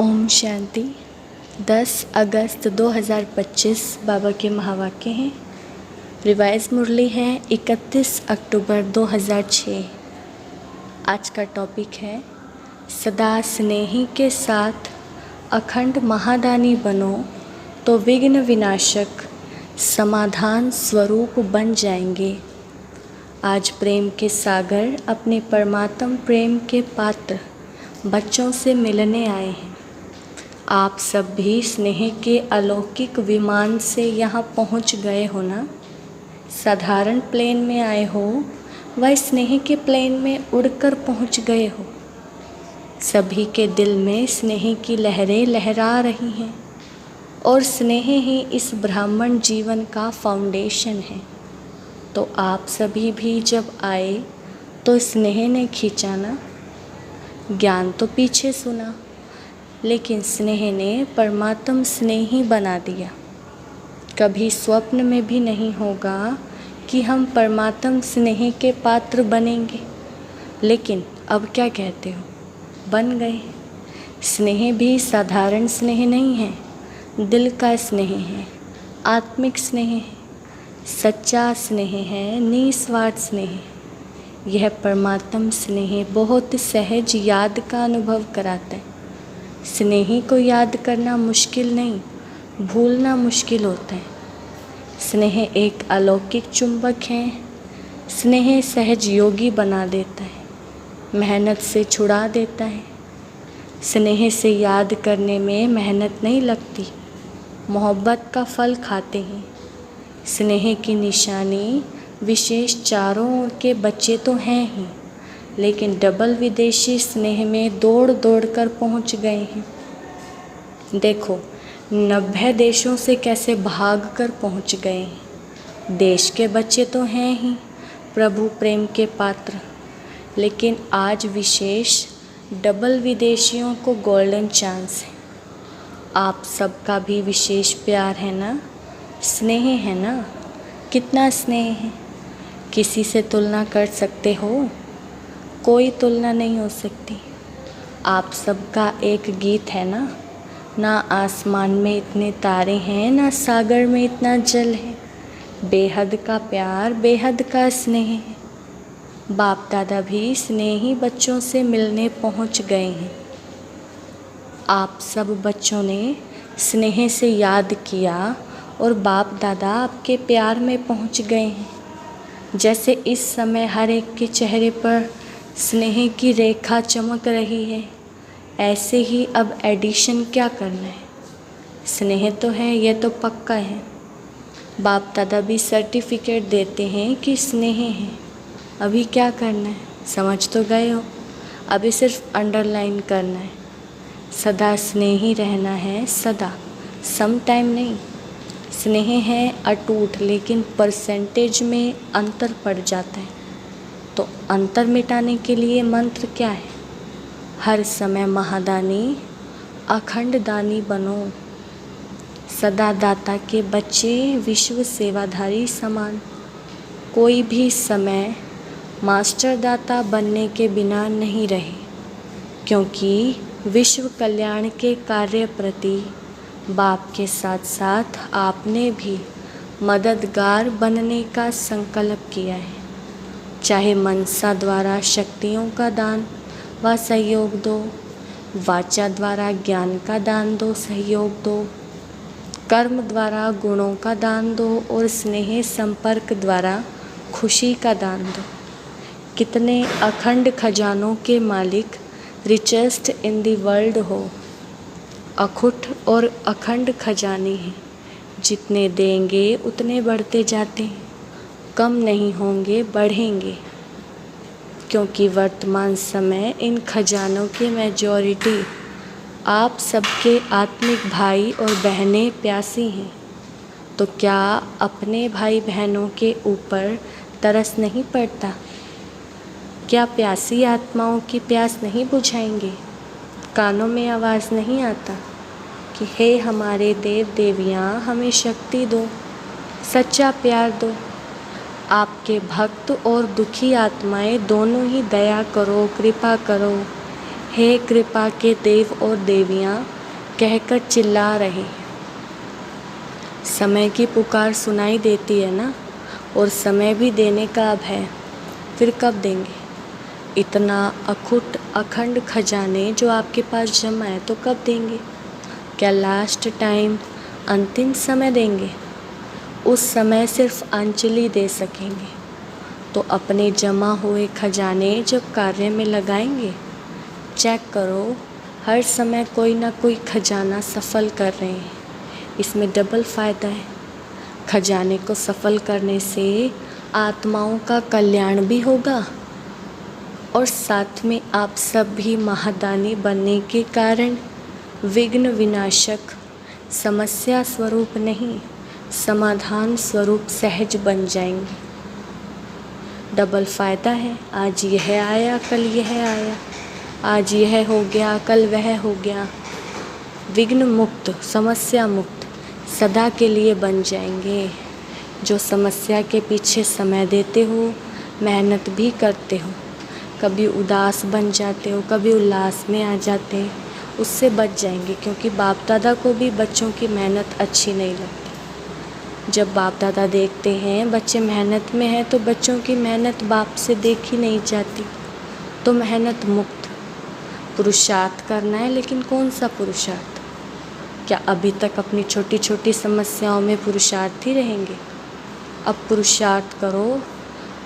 ओम शांति। 10 अगस्त 2025 बाबा के महावाक्य हैं। रिवाइज मुरली है 31 अक्टूबर 2006। आज का टॉपिक है सदा स्नेही के साथ अखंड महादानी बनो तो विघ्न विनाशक समाधान स्वरूप बन जाएंगे। आज प्रेम के सागर अपने परमात्म प्रेम के पात्र बच्चों से मिलने आए हैं। आप सब भी स्नेह के अलौकिक विमान से यहाँ पहुँच गए हो ना। साधारण प्लेन में आए हो वह स्नेह के प्लेन में उड़कर पहुँच गए हो। सभी के दिल में स्नेह की लहरें लहरा रही हैं और स्नेह ही इस ब्राह्मण जीवन का फाउंडेशन है। तो आप सभी भी जब आए तो स्नेह ने खींचा ना। ज्ञान तो पीछे सुना लेकिन स्नेह ने परमात्म स्नेही बना दिया। कभी स्वप्न में भी नहीं होगा कि हम परमात्म स्नेह के पात्र बनेंगे, लेकिन अब क्या कहते हो, बन गए। स्नेह भी साधारण स्नेह नहीं है, दिल का स्नेह है, आत्मिक स्नेह है, सच्चा स्नेह है, निस्वार्थ स्नेह। यह परमात्म स्नेह बहुत सहज याद का अनुभव कराता है। स्नेही को याद करना मुश्किल नहीं, भूलना मुश्किल होता है। स्नेह एक अलौकिक चुंबक है। स्नेह सहज योगी बना देता है, मेहनत से छुड़ा देता है। स्नेह से याद करने में मेहनत नहीं लगती, मोहब्बत का फल खाते हैं। स्नेह की निशानी विशेष चारों ओर के बच्चे तो हैं ही, लेकिन डबल विदेशी स्नेह में दौड़ दौड़ कर पहुँच गए हैं। देखो 90 देशों से कैसे भाग कर पहुँच गए हैं। देश के बच्चे तो हैं ही प्रभु प्रेम के पात्र, लेकिन आज विशेष डबल विदेशियों को गोल्डन चांस है। आप सबका भी विशेष प्यार है ना, स्नेह है ना। कितना स्नेह है, किसी से तुलना कर सकते हो? कोई तुलना नहीं हो सकती। आप सबका एक गीत है ना आसमान में इतने तारे हैं, ना सागर में इतना जल है। बेहद का प्यार, बेहद का स्नेह है। बाप दादा भी स्नेही बच्चों से मिलने पहुंच गए हैं। आप सब बच्चों ने स्नेह से याद किया और बाप दादा आपके प्यार में पहुंच गए हैं। जैसे इस समय हर एक के चेहरे पर स्नेह की रेखा चमक रही है, ऐसे ही अब एडिशन क्या करना है। स्नेह तो है, ये तो पक्का है। बाप दादा भी सर्टिफिकेट देते हैं कि स्नेह है। अभी क्या करना है, समझ तो गए हो। अभी सिर्फ अंडरलाइन करना है। सदा स्नेही रहना है, सदा, सम टाइम नहीं। स्नेह है अटूट, लेकिन परसेंटेज में अंतर पड़ जाता है। तो अंतर मिटाने के लिए मंत्र क्या है? हर समय महादानी अखंड दानी बनो। सदा दाता के बच्चे विश्व सेवाधारी समान। कोई भी समय मास्टर दाता बनने के बिना नहीं रहे, क्योंकि विश्व कल्याण के कार्य प्रति बाप के साथ साथ आपने भी मददगार बनने का संकल्प किया है। चाहे मनसा द्वारा शक्तियों का दान व सहयोग दो, वाचा द्वारा ज्ञान का दान दो, सहयोग दो, कर्म द्वारा गुणों का दान दो और स्नेह संपर्क द्वारा खुशी का दान दो। कितने अखंड खजानों के मालिक रिचेस्ट इन द वर्ल्ड हो। अखुट और अखंड खजाने हैं। जितने देंगे उतने बढ़ते जाते हैं, कम नहीं होंगे, बढ़ेंगे। क्योंकि वर्तमान समय इन खजानों की मेजॉरिटी आप सबके आत्मिक भाई और बहनें प्यासी हैं। तो क्या अपने भाई बहनों के ऊपर तरस नहीं पड़ता? क्या प्यासी आत्माओं की प्यास नहीं बुझाएंगे? कानों में आवाज़ नहीं आता कि हे हमारे देव देवियाँ, हमें शक्ति दो, सच्चा प्यार दो। आपके भक्त और दुखी आत्माएं दोनों ही दया करो, कृपा करो, हे कृपा के देव और देवियाँ कहकर चिल्ला रहे। समय की पुकार सुनाई देती है ना, और समय भी देने का अब है, फिर कब देंगे? इतना अखुट अखंड खजाने जो आपके पास जमा है तो कब देंगे? क्या लास्ट टाइम अंतिम समय देंगे? उस समय सिर्फ अंजलि दे सकेंगे। तो अपने जमा हुए खजाने जब कार्य में लगाएंगे, चेक करो हर समय कोई ना कोई खजाना सफल कर रहे हैं। इसमें डबल फ़ायदा है। खजाने को सफल करने से आत्माओं का कल्याण भी होगा, और साथ में आप सब भी महादानी बनने के कारण विघ्न विनाशक, समस्या स्वरूप नहीं, समाधान स्वरूप सहज बन जाएंगे। डबल फ़ायदा है। आज यह आया, कल यह आया, आज यह हो गया, कल वह हो गया। विघ्न मुक्त, समस्या मुक्त सदा के लिए बन जाएंगे। जो समस्या के पीछे समय देते हो, मेहनत भी करते हो, कभी उदास बन जाते हो, कभी उल्लास में आ जाते हैं, उससे बच जाएंगे। क्योंकि बाप दादा को भी बच्चों की मेहनत अच्छी नहीं लगती। जब बाप दादा देखते हैं बच्चे मेहनत में हैं, तो बच्चों की मेहनत बाप से देखी नहीं जाती। तो मेहनत मुक्त पुरुषार्थ करना है। लेकिन कौन सा पुरुषार्थ? क्या अभी तक अपनी छोटी छोटी समस्याओं में पुरुषार्थी रहेंगे? अब पुरुषार्थ करो,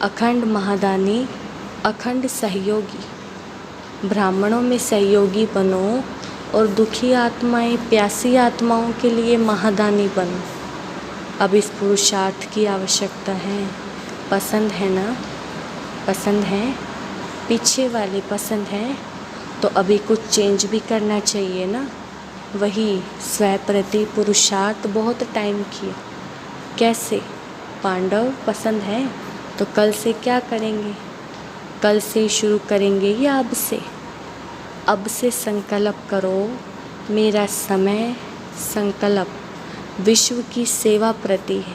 अखंड महादानी, अखंड सहयोगी, ब्राह्मणों में सहयोगी बनो, और दुखी आत्माएं, प्यासी आत्माओं के लिए महादानी बनो। अब इस पुरुषार्थ की आवश्यकता है। पसंद है ना? पसंद है? पीछे वाले पसंद हैं? तो अभी कुछ चेंज भी करना चाहिए ना। वही स्व प्रति पुरुषार्थ बहुत टाइम किया। कैसे? पांडव पसंद है तो कल से क्या करेंगे? कल से शुरू करेंगे या अब से? अब से संकल्प करो, मेरा समय संकल्प विश्व की सेवा प्रति है।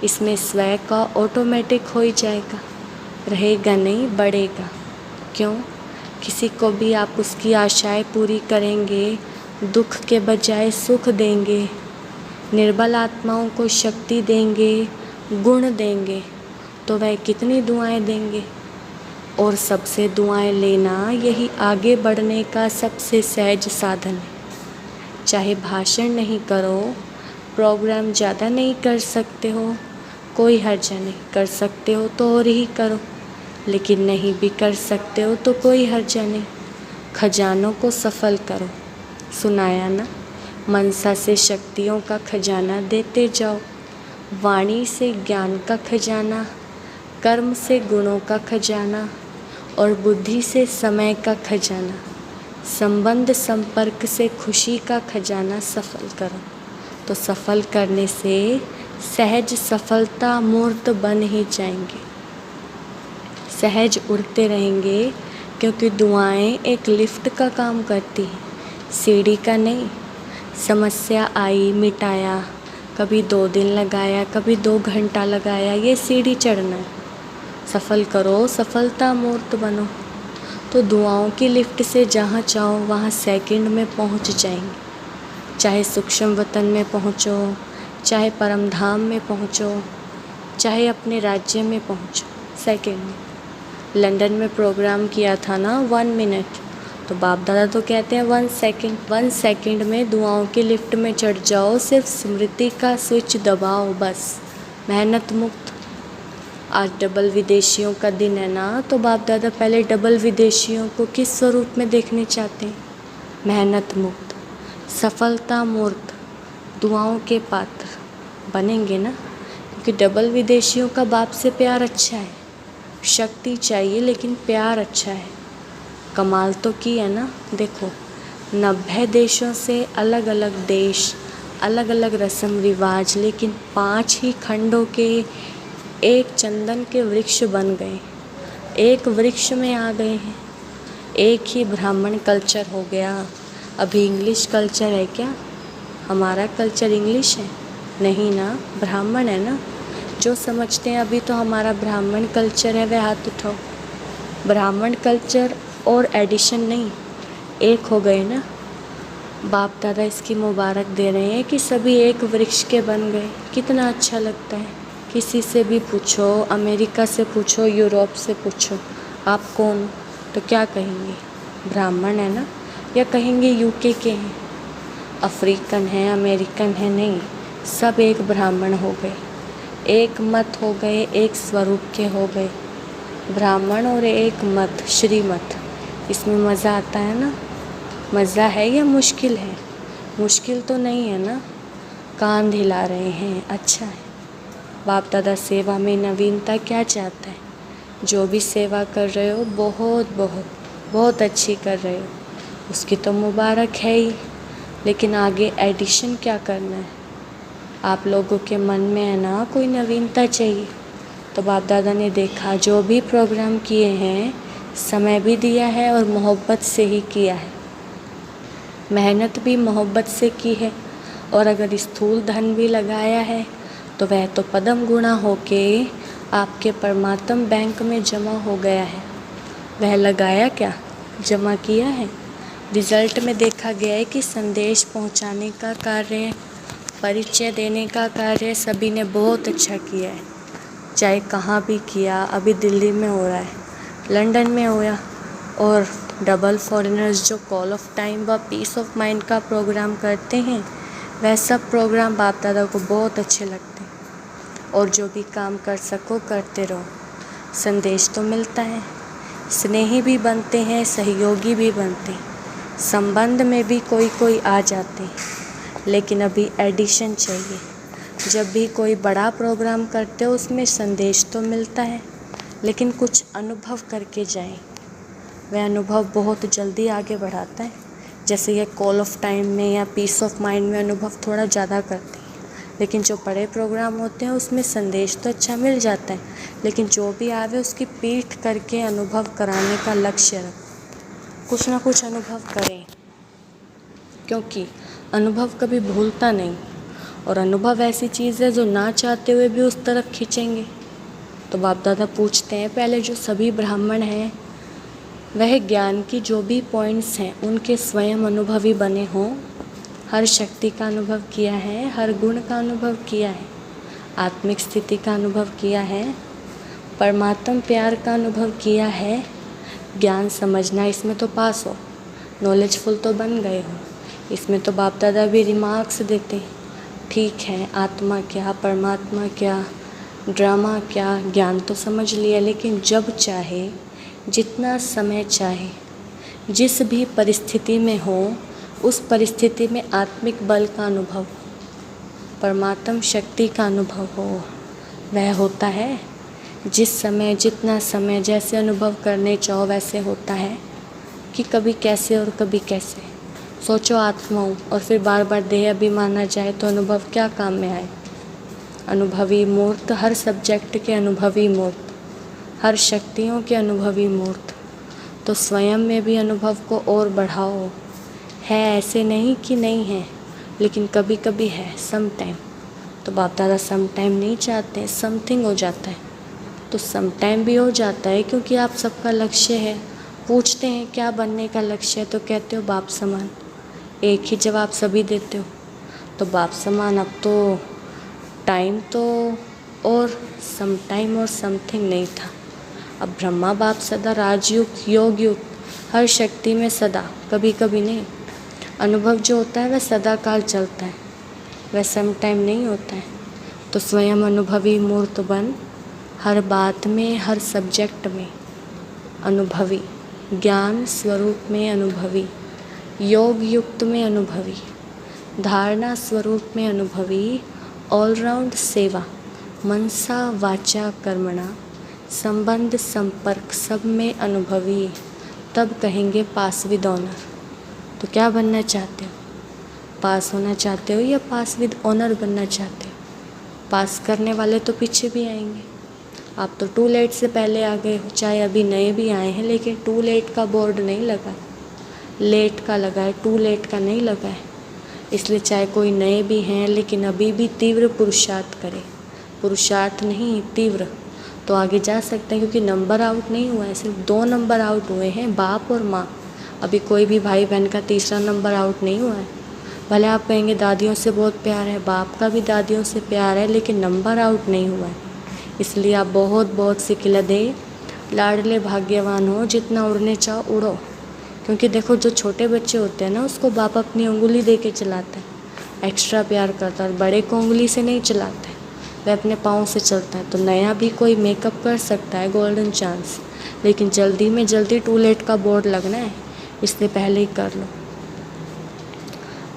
इसमें स्व का ऑटोमेटिक हो ही जाएगा, रहेगा नहीं, बढ़ेगा। क्यों? किसी को भी आप उसकी आशाएं पूरी करेंगे, दुख के बजाय सुख देंगे, निर्बल आत्माओं को शक्ति देंगे, गुण देंगे, तो वह कितनी दुआएं देंगे। और सबसे दुआएं लेना यही आगे बढ़ने का सबसे सहज साधन है। चाहे भाषण नहीं करो, प्रोग्राम ज़्यादा नहीं कर सकते हो, कोई हर्ज नहीं, कर सकते हो तो और ही करो, लेकिन नहीं भी कर सकते हो तो कोई हर्ज नहीं। खजानों को सफल करो। सुनाया ना, मनसा से शक्तियों का खजाना देते जाओ, वाणी से ज्ञान का खजाना, कर्म से गुणों का खजाना, और बुद्धि से समय का खजाना, संबंध संपर्क से खुशी का खजाना सफल करो। तो सफल करने से सहज सफलता मूर्त बन ही जाएंगे। सहज उड़ते रहेंगे, क्योंकि दुआएं एक लिफ्ट का काम करती हैं, सीढ़ी का नहीं। समस्या आई, मिटाया, कभी 2 दिन लगाया, कभी 2 घंटा लगाया, ये सीढ़ी चढ़ना है। सफल करो, सफलता मूर्त बनो। तो दुआओं की लिफ्ट से जहाँ चाहो वहाँ सेकंड में पहुँच जाएंगे। चाहे सूक्ष्म वतन में पहुँचो, चाहे परम धाम में पहुँचो, चाहे अपने राज्य में पहुँचो, सेकंड में। लंदन में प्रोग्राम किया था ना 1 मिनट, तो बाप दादा तो कहते हैं 1 सेकंड। 1 सेकंड में दुआओं की लिफ्ट में चढ़ जाओ, सिर्फ स्मृति का स्विच दबाओ, बस। मेहनत मुक्त। आज डबल विदेशियों का दिन है ना, तो बाप दादा पहले डबल विदेशियों को किस स्वरूप में देखने चाहते हैं? मेहनत मुक्त, सफलता मूर्त, दुआओं के पात्र बनेंगे ना। क्योंकि डबल विदेशियों का बाप से प्यार अच्छा है, शक्ति चाहिए लेकिन प्यार अच्छा है। कमाल तो की है ना। देखो, 90 देशों से अलग अलग देश, अलग अलग रस्म रिवाज, लेकिन 5 ही खंडों के एक चंदन के वृक्ष बन गए, एक वृक्ष में आ गए हैं। एक ही ब्राह्मण कल्चर हो गया। अभी इंग्लिश कल्चर है क्या? हमारा कल्चर इंग्लिश है? नहीं ना, ब्राह्मण है ना। जो समझते हैं अभी तो हमारा ब्राह्मण कल्चर है, वह हाथ उठाओ। ब्राह्मण कल्चर और एडिशन नहीं, एक हो गए ना। बाप दादा इसकी मुबारक दे रहे हैं कि सभी एक वृक्ष के बन गए। कितना अच्छा लगता है। किसी से भी पूछो, अमेरिका से पूछो, यूरोप से पूछो, आप कौन, तो क्या कहेंगे? ब्राह्मण है ना, या कहेंगे यूके के हैं, अफ्रीकन हैं, अमेरिकन हैं? नहीं, सब एक ब्राह्मण हो गए, एक मत हो गए, एक स्वरूप के हो गए। ब्राह्मण और एक मत, श्रीमत। इसमें मज़ा आता है ना। मज़ा है या मुश्किल है? मुश्किल तो नहीं है ना। कान हिला रहे हैं, अच्छा है। बाप दादा सेवा में नवीनता क्या चाहता है? जो भी सेवा कर रहे हो बहुत बहुत बहुत अच्छी कर रहे हो, उसकी तो मुबारक है ही, लेकिन आगे एडिशन क्या करना है? आप लोगों के मन में है ना कोई नवीनता चाहिए। तो बाप दादा ने देखा जो भी प्रोग्राम किए हैं, समय भी दिया है और मोहब्बत से ही किया है, मेहनत भी मोहब्बत से की है, और अगर स्थूल धन भी लगाया है तो वह तो पदम गुणा होके आपके परमात्म बैंक में जमा हो गया है। वह लगाया क्या, जमा किया है। रिजल्ट में देखा गया है कि संदेश पहुंचाने का कार्य, परिचय देने का कार्य सभी ने बहुत अच्छा किया है। चाहे कहाँ भी किया, अभी दिल्ली में हो रहा है, लंदन में होया, और डबल फॉरेनर्स जो कॉल ऑफ टाइम व पीस ऑफ माइंड का प्रोग्राम करते हैं, वह सब प्रोग्राम बाप दादा को बहुत अच्छे लगते हैं। और जो भी काम कर सको करते रहो, संदेश तो मिलता है, स्नेही भी बनते हैं, सहयोगी भी बनते हैं, संबंध में भी कोई कोई आ जाते हैं, लेकिन अभी एडिशन चाहिए। जब भी कोई बड़ा प्रोग्राम करते हो उसमें संदेश तो मिलता है, लेकिन कुछ अनुभव करके जाएं। वह अनुभव बहुत जल्दी आगे बढ़ाता है। जैसे ये कॉल ऑफ टाइम में या पीस ऑफ माइंड में अनुभव थोड़ा ज़्यादा करते हैं, लेकिन जो बड़े प्रोग्राम होते हैं उसमें संदेश तो अच्छा मिल जाता है, लेकिन जो भी आवे उसकी पीठ करके अनुभव कराने का लक्ष्य रखो। कुछ ना कुछ अनुभव करें, क्योंकि अनुभव कभी भूलता नहीं, और अनुभव ऐसी चीज़ है जो ना चाहते हुए भी उस तरफ खींचेंगे। तो बाप दादा पूछते हैं, पहले जो सभी ब्राह्मण हैं वह ज्ञान की जो भी पॉइंट्स हैं उनके स्वयं अनुभवी बने हों। हर शक्ति का अनुभव किया है, हर गुण का अनुभव किया है, आत्मिक स्थिति का अनुभव किया है, परमात्म प्यार का अनुभव किया है। ज्ञान समझना, इसमें तो पास हो, नॉलेजफुल तो बन गए हो। इसमें तो बाप दादा भी रिमार्क्स देते हैं, ठीक है, आत्मा क्या, परमात्मा क्या, ड्रामा क्या, ज्ञान तो समझ लिया, लेकिन जब चाहे, जितना समय चाहे, जिस भी परिस्थिति में हो, उस परिस्थिति में आत्मिक बल का अनुभव हो, परमात्म शक्ति का अनुभव हो। वह होता है जिस समय, जितना समय, जैसे अनुभव करने चाहो वैसे होता है, कि कभी कैसे और कभी कैसे। सोचो आत्मा हूँ और फिर बार बार देह अभिमान आ जाए तो अनुभव क्या काम में आए। अनुभवी मूर्त, हर सब्जेक्ट के अनुभवी मूर्त, हर शक्तियों के अनुभवी मूर्त। तो स्वयं में भी अनुभव को और बढ़ाओ। है, ऐसे नहीं कि नहीं है, लेकिन कभी कभी है, सम टाइम। तो बाप दादा सम टाइम नहीं चाहते, समथिंग हो जाता है। तो सम टाइम भी हो जाता है, क्योंकि आप सबका लक्ष्य है। पूछते हैं क्या बनने का लक्ष्य है, तो कहते हो बाप समान। एक ही जवाब सभी देते हो, तो बाप समान। अब तो टाइम तो और सम टाइम और समथिंग नहीं था। अब ब्रह्मा बाप सदा, राजयुग, योग युग, हर शक्ति में सदा, कभी कभी नहीं। अनुभव जो होता है वह सदा काल चलता है, वह सम टाइम नहीं होता है। तो स्वयं अनुभवी मूर्त बन, हर बात में, हर सब्जेक्ट में अनुभवी, ज्ञान स्वरूप में अनुभवी, योग युक्त में अनुभवी, धारणा स्वरूप में अनुभवी, ऑलराउंड सेवा, मनसा वाचा कर्मणा, संबंध संपर्क सब में अनुभवी। तब कहेंगे पास विद ऑनर। तो क्या बनना चाहते हो? पास होना चाहते हो या पास विद ऑनर बनना चाहते हो? पास करने वाले तो पीछे भी आएंगे। आप तो टू लेट से पहले आ गए हो, चाहे अभी नए भी आए हैं, लेकिन टू लेट का बोर्ड नहीं लगा, लेट का लगा है, टू लेट का नहीं लगा है। इसलिए चाहे कोई नए भी हैं, लेकिन अभी भी तीव्र पुरुषार्थ करें। पुरुषार्थ नहीं, तीव्र, तो आगे जा सकते हैं। क्योंकि नंबर आउट नहीं हुआ है, सिर्फ 2 नंबर आउट हुए हैं, बाप और माँ। अभी कोई भी भाई बहन का तीसरा नंबर आउट नहीं हुआ है। भले आप कहेंगे दादियों से बहुत प्यार है, बाप का भी दादियों से प्यार है, लेकिन नंबर आउट नहीं हुआ है। इसलिए आप बहुत बहुत सी किल्लतें, लाडले भाग्यवान हो, जितना उड़ने चाहो उड़ो। क्योंकि देखो जो छोटे बच्चे होते हैं ना, उसको बाप अपनी उंगली दे के चलाता है, एक्स्ट्रा प्यार करता है। और बड़े को उंगली से नहीं चलाता है, वह अपने पाँव से चलता है। तो नया भी कोई मेकअप कर सकता है, गोल्डन चांस, लेकिन जल्दी में जल्दी टू लेट का बोर्ड लगना है, इसलिए पहले ही कर लो।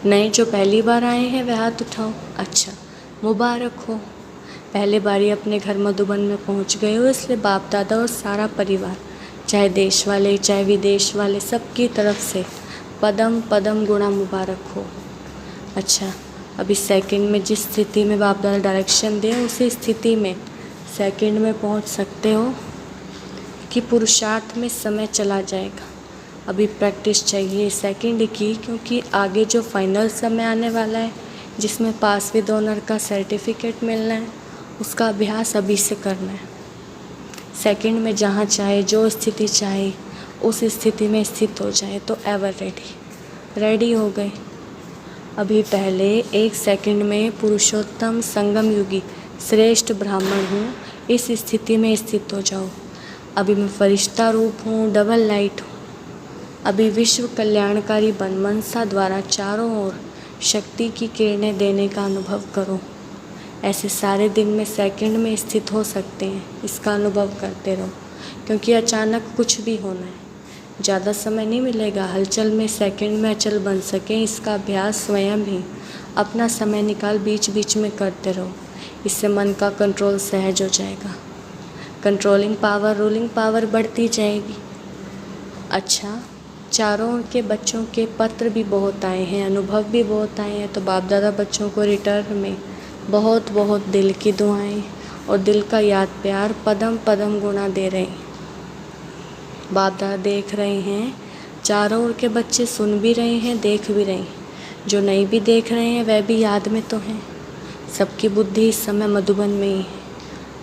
नए जो पहली बार आए हैं वह हाथ उठाओ। अच्छा, मुबारक हो, पहले बारी अपने घर मधुबन में पहुंच गए हो, इसलिए बाप दादा और सारा परिवार, चाहे देश वाले चाहे विदेश वाले, सबकी तरफ से पदम पदम गुणा मुबारक हो। अच्छा, अभी सेकंड में जिस स्थिति में बाप दादा डायरेक्शन दें, उसी स्थिति में सेकंड में पहुंच सकते हो कि पुरुषार्थ में समय चला जाएगा। अभी प्रैक्टिस चाहिए सेकंड की, क्योंकि आगे जो फाइनल समय आने वाला है, जिसमें पास विद ऑनर का सर्टिफिकेट मिलना है, उसका अभ्यास अभी से करना है। सेकंड में जहाँ चाहे, जो स्थिति चाहे, उस स्थिति में स्थित हो जाए तो एवर रेडी हो गए। अभी पहले एक सेकंड में पुरुषोत्तम संगम युगी श्रेष्ठ ब्राह्मण हूँ, इस स्थिति में स्थित हो जाओ। अभी मैं फरिश्ता रूप हूँ, डबल लाइट हूँ। अभी विश्व कल्याणकारी बनमनसा द्वारा चारों ओर शक्ति की किरणें देने का अनुभव करो। ऐसे सारे दिन में सेकंड में स्थित हो सकते हैं, इसका अनुभव करते रहो, क्योंकि अचानक कुछ भी होना है, ज़्यादा समय नहीं मिलेगा। हलचल में सेकंड में अचल बन सकें, इसका अभ्यास स्वयं ही अपना समय निकाल बीच बीच में करते रहो। इससे मन का कंट्रोल सहज हो जाएगा, कंट्रोलिंग पावर, रूलिंग पावर बढ़ती जाएगी। अच्छा, चारों ओर के बच्चों के पत्र भी बहुत आए हैं, अनुभव भी बहुत आए हैं, तो बाप दादा बच्चों को रिटर्न में बहुत बहुत दिल की दुआएं और दिल का याद प्यार पदम पदम गुणा दे रहे हैं। बाप दादा देख रहे हैं, चारों ओर के बच्चे सुन भी रहे हैं, देख भी रहे हैं। जो नहीं भी देख रहे हैं वह भी याद में तो हैं। सबकी बुद्धि इस समय मधुबन में ही है।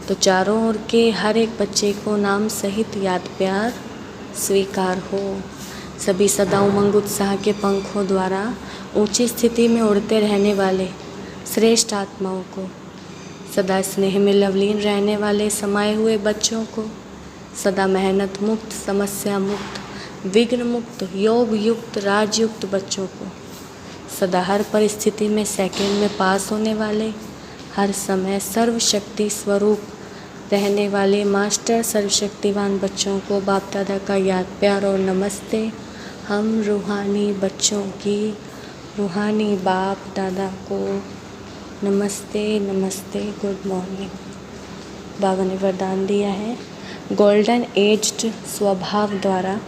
तो चारों ओर के हर एक बच्चे को नाम सहित याद प्यार स्वीकार हो। सभी सदा उमंग उत्साह के पंखों द्वारा ऊंची स्थिति में उड़ते रहने वाले श्रेष्ठ आत्माओं को, सदा स्नेह में लवलीन रहने वाले समाये हुए बच्चों को, सदा मेहनत मुक्त, समस्या मुक्त, विघ्न मुक्त, योग युक्त, राजयुक्त बच्चों को, सदा हर परिस्थिति में सेकंड में पास होने वाले, हर समय सर्वशक्ति स्वरूप रहने वाले मास्टर सर्वशक्तिवान बच्चों को बाप दादा का याद प्यार और नमस्ते। हम रूहानी बच्चों की रूहानी बाप दादा को नमस्ते नमस्ते, गुड मॉर्निंग। बाबा ने वरदान दिया है, गोल्डन एज्ड स्वभाव द्वारा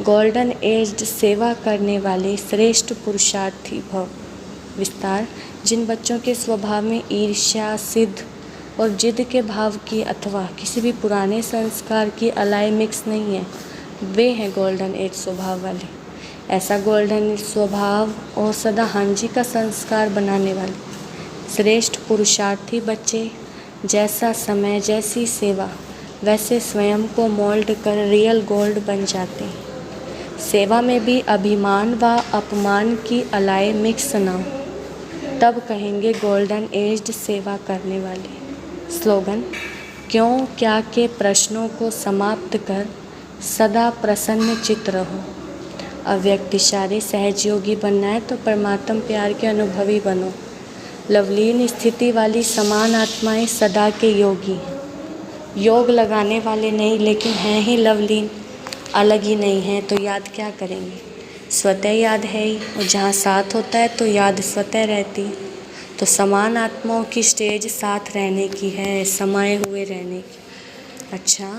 गोल्डन एज्ड सेवा करने वाले श्रेष्ठ पुरुषार्थी भव। विस्तार, जिन बच्चों के स्वभाव में ईर्ष्या, सिद्ध और जिद के भाव की अथवा किसी भी पुराने संस्कार की अलाई मिक्स नहीं है, वे हैं गोल्डन एज स्वभाव वाले। ऐसा गोल्डन एज स्वभाव और सदा हांजी का संस्कार बनाने वाले श्रेष्ठ पुरुषार्थी बच्चे, जैसा समय जैसी सेवा वैसे स्वयं को मोल्ड कर रियल गोल्ड बन जाते हैं। सेवा में भी अभिमान व अपमान की अलाई मिक्स ना हो, तब कहेंगे गोल्डन एज्ड सेवा करने वाले। स्लोगन, क्यों क्या के प्रश्नों को समाप्त कर सदा प्रसन्न चित्त रहो। अव्यक्त इशारे सहजयोगी बनना है तो परमात्म प्यार के अनुभवी बनो। लवलीन स्थिति वाली समान आत्माएं सदा के योगी, योग लगाने वाले नहीं लेकिन हैं ही लवलीन, अलग ही नहीं हैं, तो याद क्या करेंगे, स्वतः याद है ही, और जहाँ साथ होता है तो याद स्वतः रहती है। तो समान आत्माओं की स्टेज साथ रहने की है, समाये हुए रहने की। अच्छा,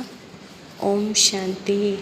ओम शांति।